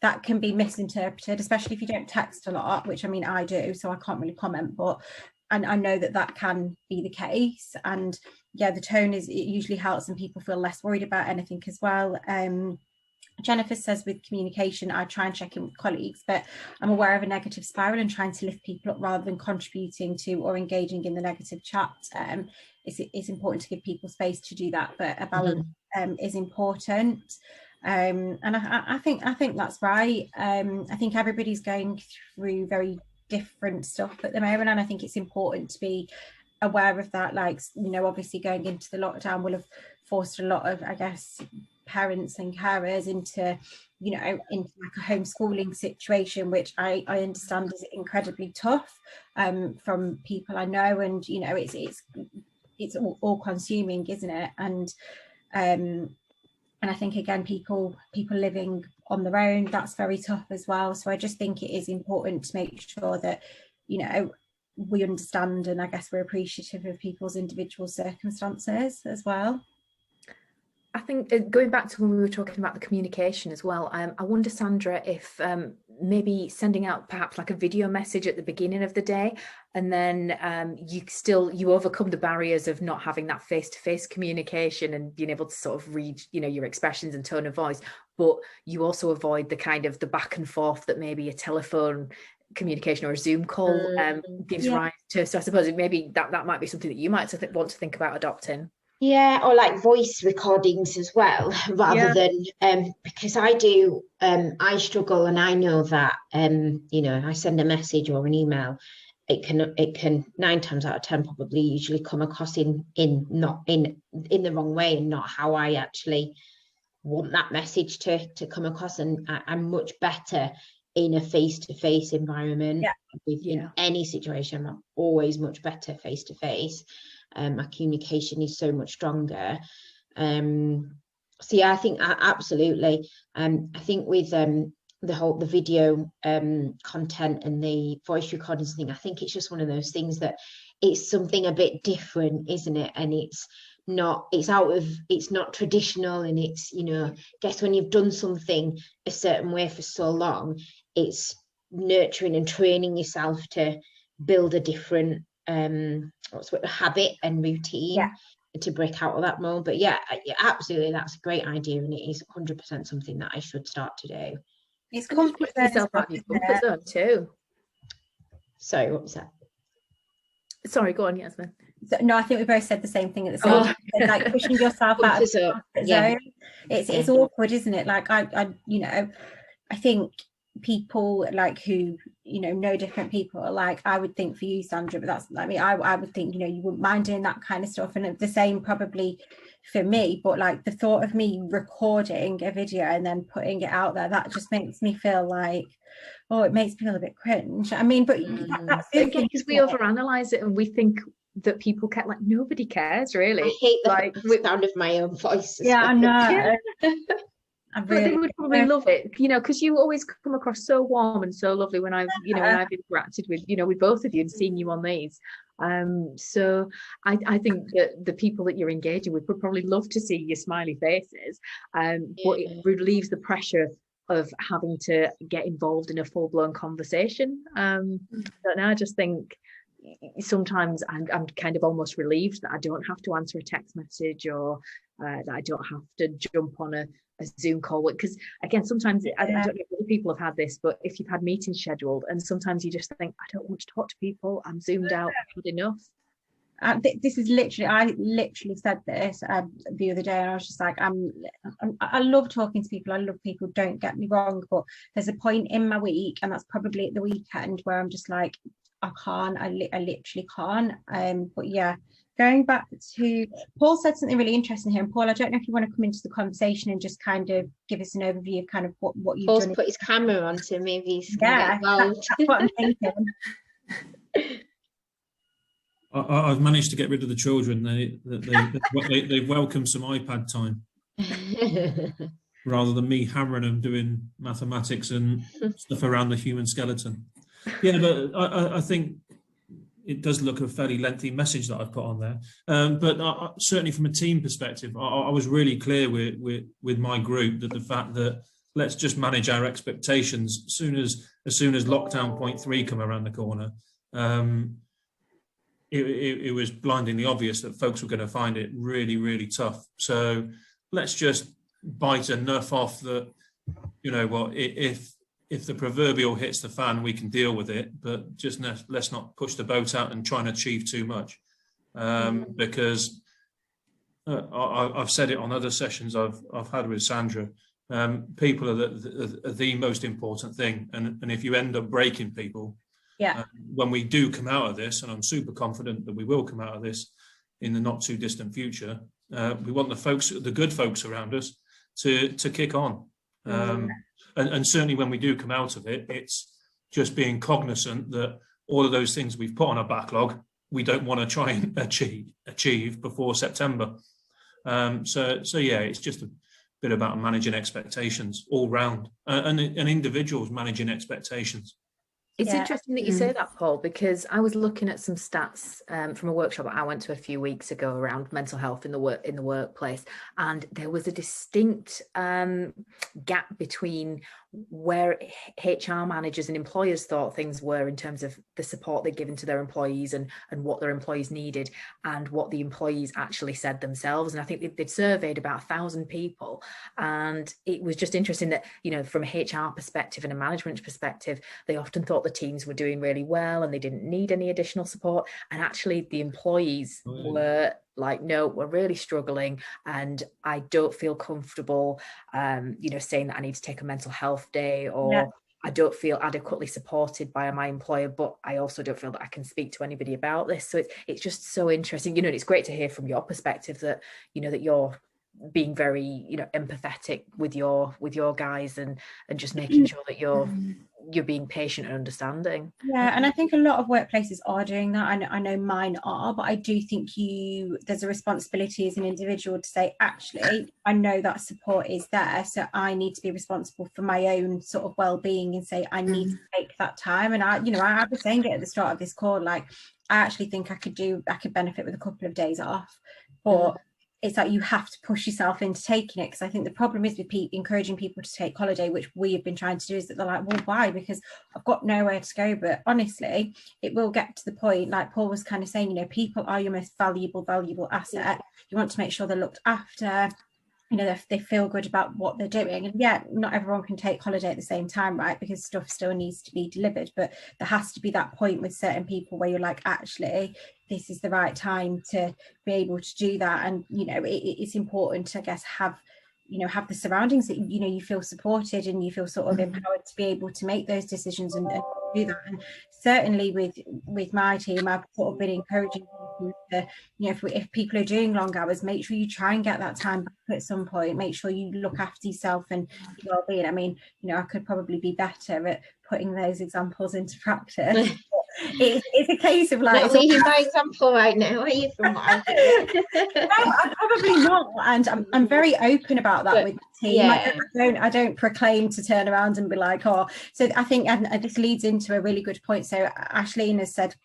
that can be misinterpreted, especially if you don't text a lot, which I mean I do, so I can't really comment, but I know that can be the case, and yeah, the tone it usually helps and people feel less worried about anything as well. Jennifer says, with communication, I try and check in with colleagues, but I'm aware of a negative spiral and trying to lift people up rather than contributing to or engaging in the negative chat. It's important to give people space to do that, but a balance is important. And I think that's right. I think everybody's going through very different stuff at the moment, and I think it's important to be aware of that. Like, you know, obviously going into the lockdown will have forced a lot of, I guess, parents and carers into, you know, into like a homeschooling situation, which I understand is incredibly tough from people I know, and you know, it's all consuming, isn't it? And I think again, people living on their own, that's very tough as well. So I just think it is important to make sure that, you know, we understand and I guess we're appreciative of people's individual circumstances as well. I think going back to when we were talking about the communication as well, I wonder, Sandra, if maybe sending out perhaps like a video message at the beginning of the day, and then you overcome the barriers of not having that face-to-face communication and being able to sort of read, you know, your expressions and tone of voice, but you also avoid the kind of the back and forth that maybe a telephone communication or a Zoom call gives rise to. So I suppose maybe that might be something that you might want to think about adopting. Yeah, or like voice recordings as well, rather than because I struggle, and I know that you know, if I send a message or an email, it can 9 times out of 10 probably usually come across in the wrong way and not how I actually want that message to come across. And I'm much better in a face-to-face environment. In any situation, I'm always much better face-to-face. My communication is so much stronger. So yeah, I think absolutely. I think with the video content and the voice recordings thing, I think it's just one of those things that it's something a bit different, isn't it? And it's not traditional, and it's, you know, I guess when you've done something a certain way for so long, it's nurturing and training yourself to build a different habit and routine to break out of that mold. But yeah, absolutely, that's a great idea, and it is 100% something that I should start to do. It's comfort zone too. Sorry, what was that? Sorry, go on, Yasmin. So, no, I think we both said the same thing at the same time. Like pushing yourself out of the comfort zone. It's awkward, isn't it? Like I you know, I think people like who, you know different people, like I would think for you, Sandra, but that's, I mean, I would think, you know, you wouldn't mind doing that kind of stuff, and the same probably for me. But like the thought of me recording a video and then putting it out there, that just makes me feel like, oh, it makes me feel a bit cringe. I mean, but that's because we overanalyze it and we think that people care. Like, nobody cares really. I hate the sound of my own voice. Yeah, I know. But they would probably love it, you know, because you always come across so warm and so lovely when I've interacted with, you know, with both of you and seen you on these. So I think that the people that you're engaging with would probably love to see your smiley faces, but it relieves the pressure of having to get involved in a full-blown conversation. But now I just think sometimes I'm kind of almost relieved that I don't have to answer a text message, or that I don't have to jump on a Zoom call, because again, sometimes I don't know if other people have had this, but if you've had meetings scheduled and sometimes you just think, I don't want to talk to people, I'm zoomed out, I've had enough. This is literally, I literally said this the other day, and I was just like, I love talking to people, I love people, don't get me wrong, but there's a point in my week, and that's probably at the weekend, where I'm just like, I can't, I literally can't. But yeah, going back to, Paul said something really interesting here, and Paul, I don't know if you want to come into the conversation and just kind of give us an overview of kind of what you've done. Paul's put his camera on, so maybe he's that's what I'm thinking. I've managed to get rid of the children. They welcome some iPad time rather than me hammering them doing mathematics and stuff around the human skeleton. Yeah, but I think it does look a fairly lengthy message that I've put on there. But certainly from a team perspective, I was really clear with my group that the fact that let's just manage our expectations as soon as lockdown point 3 come around the corner. it was blindingly obvious that folks were going to find it really, really tough. So let's just bite enough off that, you know what, if the proverbial hits the fan, we can deal with it, but just let's not push the boat out and try and achieve too much. Because I've said it on other sessions I've had with Sandra, people are the most important thing. And if you end up breaking people, when we do come out of this, and I'm super confident that we will come out of this in the not too distant future, we want the good folks around us to kick on. And certainly when we do come out of it, it's just being cognizant that all of those things we've put on our backlog, we don't want to try and achieve before September. So yeah, it's just a bit about managing expectations all round, and individuals managing expectations. It's interesting that you say that, Paul, because I was looking at some stats from a workshop I went to a few weeks ago around mental health in the workplace, and there was a distinct gap between where HR managers and employers thought things were in terms of the support they're given to their employees and what their employees needed, and what the employees actually said themselves. And I think they'd surveyed about 1,000 people, and it was just interesting that, you know, from a HR perspective and a management perspective, they often thought the teams were doing really well and they didn't need any additional support, and actually the employees were like, no, we're really struggling, and I don't feel comfortable, you know, saying that I need to take a mental health day, or I don't feel adequately supported by my employer, but I also don't feel that I can speak to anybody about this. So it's just so interesting, you know, and it's great to hear from your perspective that, you know, that you're being very, you know, empathetic with your guys and just making sure that you're being patient and understanding. Yeah, and I think a lot of workplaces are doing that. I know mine are, but I do think there's a responsibility as an individual to say, actually, I know that support is there, so I need to be responsible for my own sort of well-being and say I need to take that time. And I was saying it at the start of this call, like, I actually think I could benefit with a couple of days off, but it's like you have to push yourself into taking it, because I think the problem is with encouraging people to take holiday, which we have been trying to do, is that they're like, well, why? Because I've got nowhere to go. But honestly, it will get to the point, like Paul was kind of saying, you know, people are your most valuable asset. You want to make sure they're looked after, you know, they feel good about what they're doing. And yeah, not everyone can take holiday at the same time, right? Because stuff still needs to be delivered. But there has to be that point with certain people where you're like, actually, this is the right time to be able to do that. And, you know, it's important to, I guess, have the surroundings that, you know, you feel supported and you feel sort of empowered to be able to make those decisions and do that. And certainly with my team, I've sort of been encouraging people to, you know, if people are doing long hours, make sure you try and get that time back at some point. Make sure you look after yourself and your well-being. I mean, you know, I could probably be better at putting those examples into practice. It's a case of like, not leading by example right now, are you? From what I no, I'm probably not, and I'm very open about that with the team. I don't proclaim to turn around and be like, oh. So I think, and this leads into a really good point. So Ashleen has said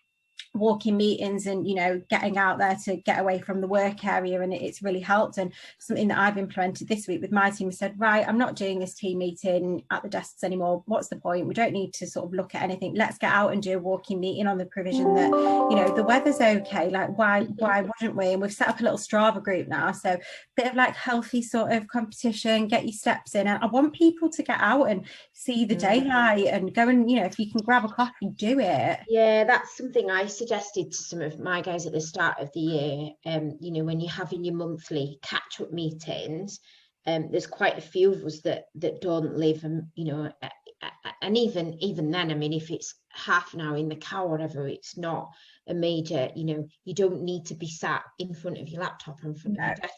walking meetings and, you know, getting out there to get away from the work area, and it's really helped. And something that I've implemented this week with my team is said, right, I'm not doing this team meeting at the desks anymore. What's the point? We don't need to sort of look at anything. Let's get out and do a walking meeting on the provision that, you know, the weather's okay. Like, why wouldn't we? And we've set up a little Strava group now, so a bit of like healthy sort of competition, get your steps in. And I want people to get out and see the daylight and go, and, you know, if you can grab a coffee, do it. Yeah, that's something I suggested to some of my guys at the start of the year. You know, when you're having your monthly catch-up meetings, there's quite a few of us that don't live, and, you know, and even then, I mean, if it's half an hour in the car or whatever, it's not a major, you know, you don't need to be sat in front of your laptop or in front of your desk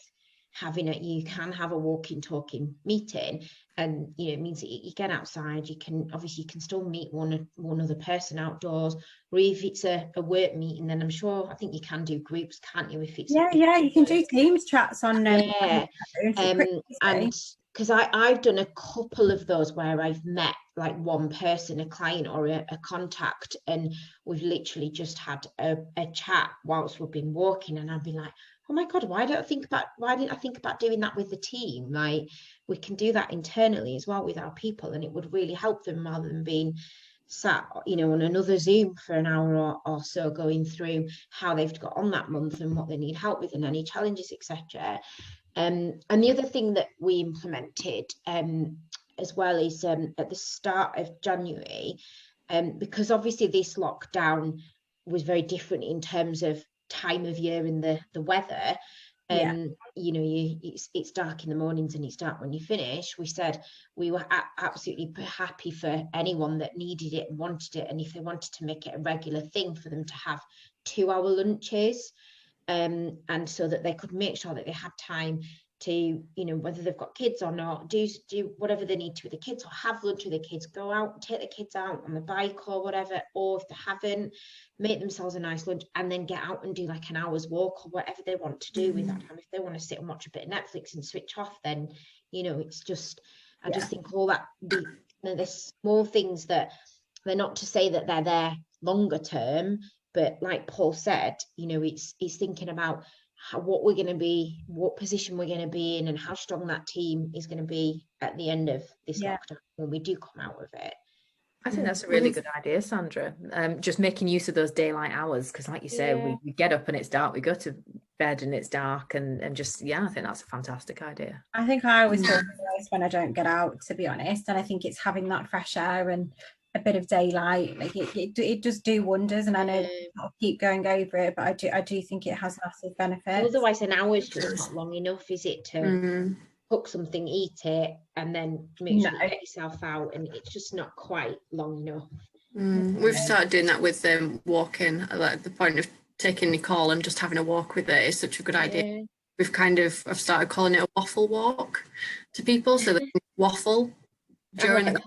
having it. You can have a walking, talking meeting, and, you know, it means that you get outside. You can still meet one other person outdoors, or if it's a work meeting, then I think you can do groups, can't you? If it's you can do Teams chats on and because I've done a couple of those where I've met like one person, a client or a contact, and we've literally just had a chat whilst we've been walking, and I'd be like, oh my God, why didn't I think about doing that with the team? Like, we can do that internally as well with our people, and it would really help them rather than being sat, you know, on another Zoom for an hour or so, going through how they've got on that month and what they need help with and any challenges, etc. And the other thing that we implemented as well is at the start of January, because obviously this lockdown was very different in terms of time of year and the weather. You know, it's dark in the mornings and it's dark when you finish. We said we were absolutely happy for anyone that needed it and wanted it, and if they wanted to make it a regular thing, for them to have 2-hour lunches, and so that they could make sure that they had time to, you know, whether they've got kids or not, do whatever they need to with the kids, or have lunch with the kids, go out, take the kids out on the bike or whatever, or if they haven't, make themselves a nice lunch and then get out and do like an hour's walk or whatever they want to do with that time. If they want to sit and watch a bit of Netflix and switch off, then, you know, it's just, I just think all that, the small things that they're not to say that they're there longer term, but like Paul said, you know, it's thinking about what we're going to be, what position we're going to be in, and how strong that team is going to be at the end of this lockdown when we do come out of it. I think that's a really good idea, Sandra. Just making use of those daylight hours, because like you say, we get up and it's dark, we go to bed and it's dark, and just, I think that's a fantastic idea. I think I always feel worse when I don't get out, to be honest, and I think it's having that fresh air and a bit of daylight, like it does do wonders. And I know I'll keep going over it, but I do think it has massive benefits. Otherwise an hour is just not long enough, is it, to cook something, eat it, and then make sure you get yourself out, and it's just not quite long enough. We've started doing that with walking, like the point of taking Nicole and just having a walk with her is such a good idea. I've started calling it a waffle walk to people, so they can waffle during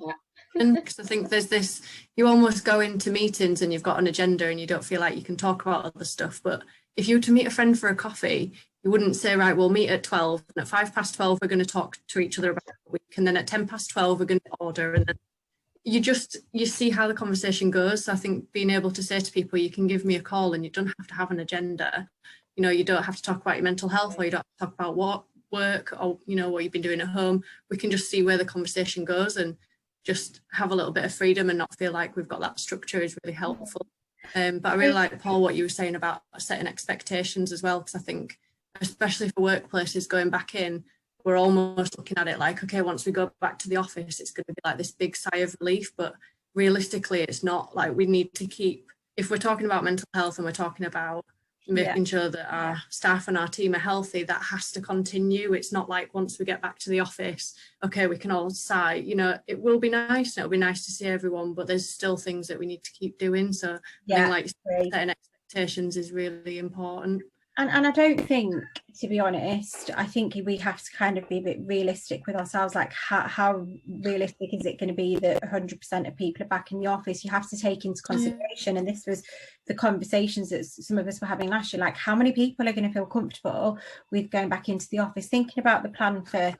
because I think there's this, you almost go into meetings and you've got an agenda and you don't feel like you can talk about other stuff. But if you were to meet a friend for a coffee, you wouldn't say, right, we'll meet at 12, and at 12:05 we're going to talk to each other about the week, and then at 12:10 we're going to order, and then you see how the conversation goes. So I think being able to say to people, you can give me a call and you don't have to have an agenda. You know, you don't have to talk about your mental health, or you don't have to talk about work, or, you know, what you've been doing at home. We can just see where the conversation goes and just have a little bit of freedom and not feel like we've got that structure is really helpful. But I really like, Paul, what you were saying about setting expectations as well, because I think, especially for workplaces going back in, we're almost looking at it like, okay, once we go back to the office, it's going to be like this big sigh of relief. But realistically, it's not. Like, we need to keep, if we're talking about mental health and we're talking about making sure that our staff and our team are healthy, that has to continue. It's not like once we get back to the office, okay, we can all sigh. You know, it will be nice, and it'll be nice to see everyone, but there's still things that we need to keep doing. So I think, like, setting expectations is really important. And I don't think, to be honest, I think we have to kind of be a bit realistic with ourselves. Like, how realistic is it going to be that 100% of people are back in the office? You have to take into consideration, and this was the conversations that some of us were having last year, like how many people are going to feel comfortable with going back into the office, thinking about the plan for,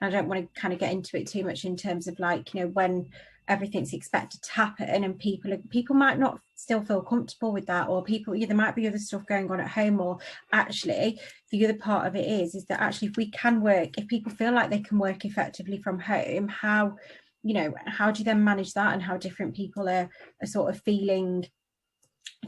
I don't want to kind of get into it too much in terms of, like, you know, when everything's expected to happen, and people might not still feel comfortable with that, or there might be other stuff going on at home. Or actually, the other part of it is that actually, if we can work, if people feel like they can work effectively from home, how do you then manage that, and how different people are sort of feeling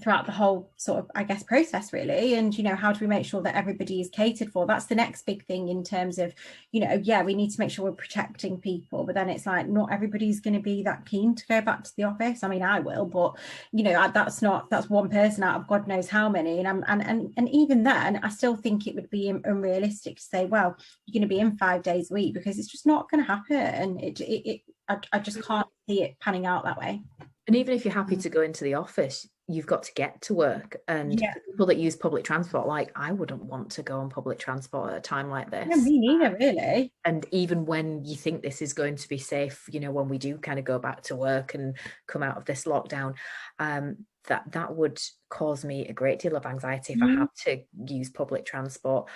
throughout the whole sort of, I guess, process, really. And, you know, how do we make sure that everybody is catered for? That's the next big thing in terms of, you know, we need to make sure we're protecting people, but then it's like, not everybody's going to be that keen to go back to the office. I mean, I will, but, you know, that's one person out of God knows how many. And even then, I still think it would be unrealistic to say, well, you're going to be in 5 days a week, because it's just not going to happen. I just can't see it panning out that way. And even if you're happy to go into the office, you've got to get to work. And people that use public transport, like, I wouldn't want to go on public transport at a time like this. Yeah, me neither, really. And even when you think this is going to be safe, you know, when we do kind of go back to work and come out of this lockdown, that would cause me a great deal of anxiety if I had to use public transport.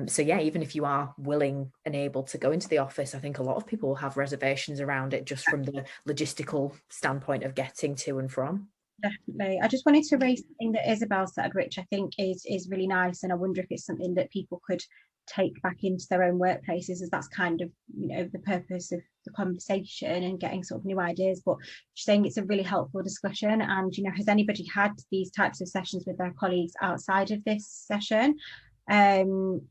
So even if you are willing and able to go into the office, I think a lot of people will have reservations around it, just from the logistical standpoint of getting to and from. Definitely. I just wanted to raise something that Isabel said, which I think is really nice, and I wonder if it's something that people could take back into their own workplaces, as that's kind of, you know, the purpose of the conversation and getting sort of new ideas. But she's saying it's a really helpful discussion. And, you know, has anybody had these types of sessions with their colleagues outside of this session? And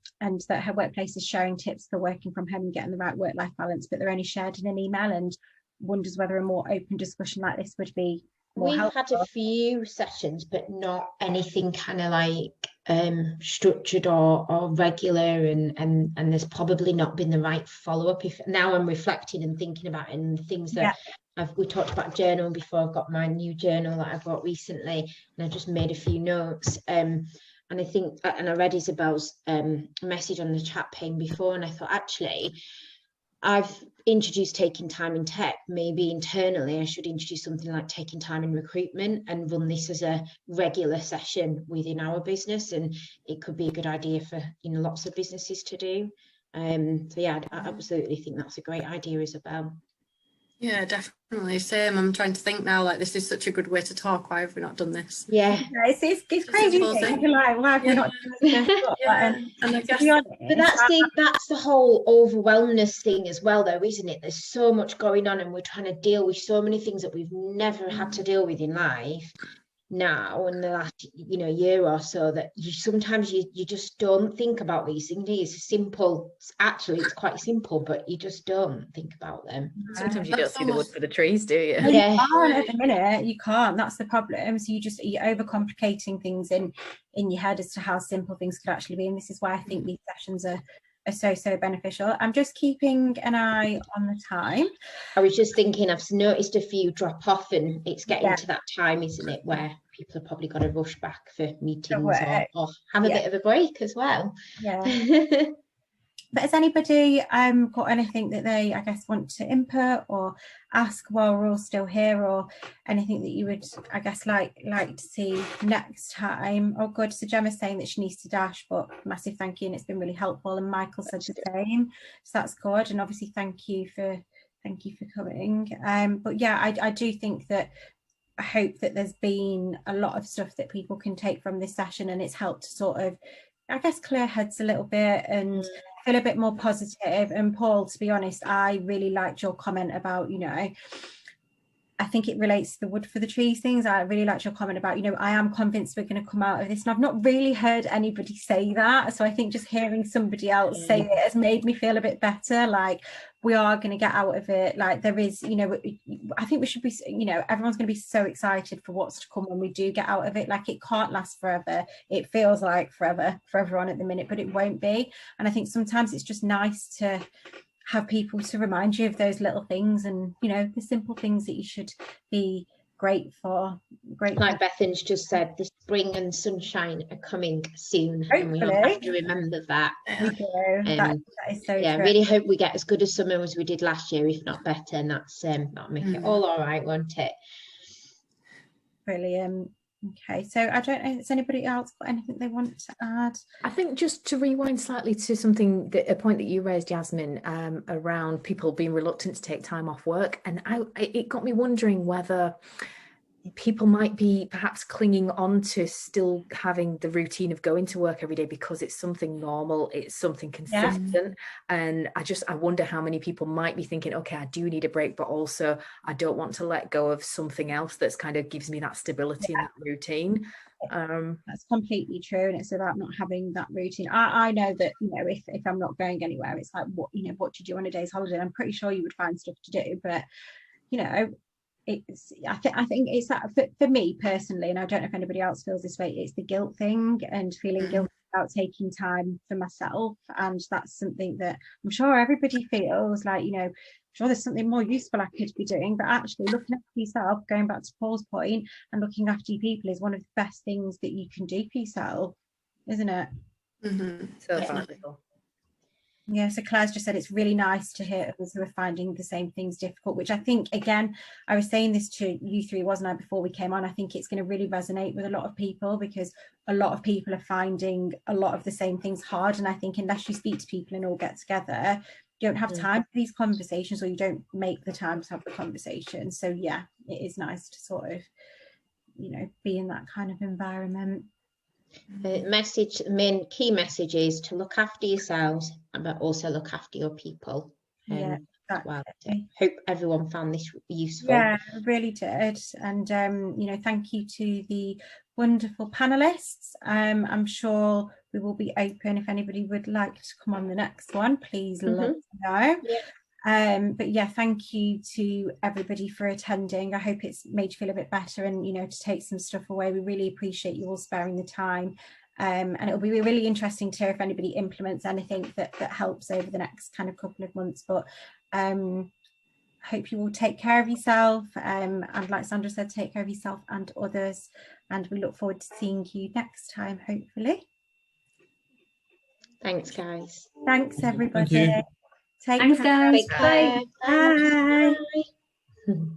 that her workplace is sharing tips for working from home and getting the right work-life balance, but they're only shared in an email, and wonders whether a more open discussion like this would be more helpful. We've had a few sessions, but not anything kind of like structured or regular, and there's probably not been the right follow-up. If now I'm reflecting and thinking about it, and things that we talked about journal before. I've got my new journal that I bought recently, and I just made a few notes. And I think, and I read Isabel's message on the chat pane before, and I thought, actually, I've introduced taking time in tech. Maybe internally I should introduce something like taking time in recruitment and run this as a regular session within our business. And it could be a good idea for, you know, lots of businesses to do. So yeah, I absolutely think that's a great idea, Isabel. Yeah, definitely. Same. I'm trying to think now, like, this is such a good way to talk. Why have we not done this? Yeah. It's crazy. Like, why have we not done this? And I guess, but that's the whole overwhelmness thing as well, though, isn't it? There's so much going on, and we're trying to deal with so many things that we've never had to deal with in life now in the last, you know, year or so, that you sometimes you just don't think about these things. It's simple. Actually, it's quite simple, but you just don't think about them. Sometimes you don't see the wood for the trees, do you? Yeah. You can't at the minute. You can't. That's the problem. So you're overcomplicating things in your head as to how simple things could actually be. And this is why I think these sessions are so beneficial. I'm just keeping an eye on the time. I was just thinking, I've noticed a few drop off, and it's getting to that time, isn't it, where people have probably got to rush back for meetings or have a bit of a break as well. Yeah. But has anybody got anything that they, I guess, want to input or ask while we're all still here, or anything that you would, I guess, like to see next time? Oh, good. So Gemma's saying that she needs to dash, but massive thank you, and it's been really helpful. And Michael said the same, so that's good. And obviously, thank you for coming. But yeah, I do think that, I hope that there's been a lot of stuff that people can take from this session, and it's helped to sort of, I guess, clear heads a little bit and feel a bit more positive. And Paul, to be honest, I really liked your comment about, you know, I think it relates to the wood for the trees things. I really liked your comment about, you know, I am convinced we're going to come out of this. And I've not really heard anybody say that. So I think just hearing somebody else say it has made me feel a bit better. Like, we are going to get out of it. Like, there is, you know, I think we should be, you know, everyone's going to be so excited for what's to come when we do get out of it. Like, it can't last forever. It feels like forever for everyone at the minute, but it won't be. And I think sometimes it's just nice to have people to remind you of those little things, and, you know, the simple things that you should be grateful for. Like Bethan's just said, the spring and sunshine are coming soon. Hopefully. And we all have to remember that. We do. That is so yeah, true. really hope we get as good a summer as we did last year, if not better, and that'll make it all right, won't it? Brilliant. Okay, so I don't know, has anybody else got anything they want to add? I think just to rewind slightly to something, a point that you raised, Yasmin, around people being reluctant to take time off work, and it got me wondering whether people might be perhaps clinging on to still having the routine of going to work every day because it's something normal, it's something consistent. And I wonder how many people might be thinking, okay, I do need a break, but also I don't want to let go of something else that's kind of gives me that stability and that routine. That's completely true, and it's about not having that routine. I know that, you know, if I'm not going anywhere, it's like, what do you do on a day's holiday? I'm pretty sure you would find stuff to do, but, you know, I think it's that for me personally, and I don't know if anybody else feels this way, it's the guilt thing and feeling guilty about taking time for myself. And that's something that I'm sure everybody feels like, you know, sure there's something more useful I could be doing, but actually looking after yourself, going back to Paul's point, and looking after your people is one of the best things that you can do for yourself, isn't it? So valuable. Yeah, so Claire's just said it's really nice to hear others who are finding the same things difficult, which I think, again, I was saying this to you three, wasn't I, before we came on? I think it's going to really resonate with a lot of people, because a lot of people are finding a lot of the same things hard. And I think unless you speak to people and all get together, you don't have time for these conversations, or you don't make the time to have the conversation. So yeah, it is nice to sort of, you know, be in that kind of environment. The main key message is to look after yourselves, but also look after your people. well. So hope everyone found this useful. Yeah, I really did. And you know, thank you to the wonderful panelists. I'm sure we will be open if anybody would like to come on the next one, please let us know. But yeah, thank you to everybody for attending. I hope it's made you feel a bit better, and you know, to take some stuff away. We really appreciate you all sparing the time. And it'll be really interesting to hear if anybody implements anything that helps over the next kind of couple of months. But hope you will take care of yourself, and like Sandra said, take care of yourself and others, and we look forward to seeing you next time, hopefully. Thanks, guys. Thanks, everybody. Thank you. Take care. Guys. Take care. Bye. Bye.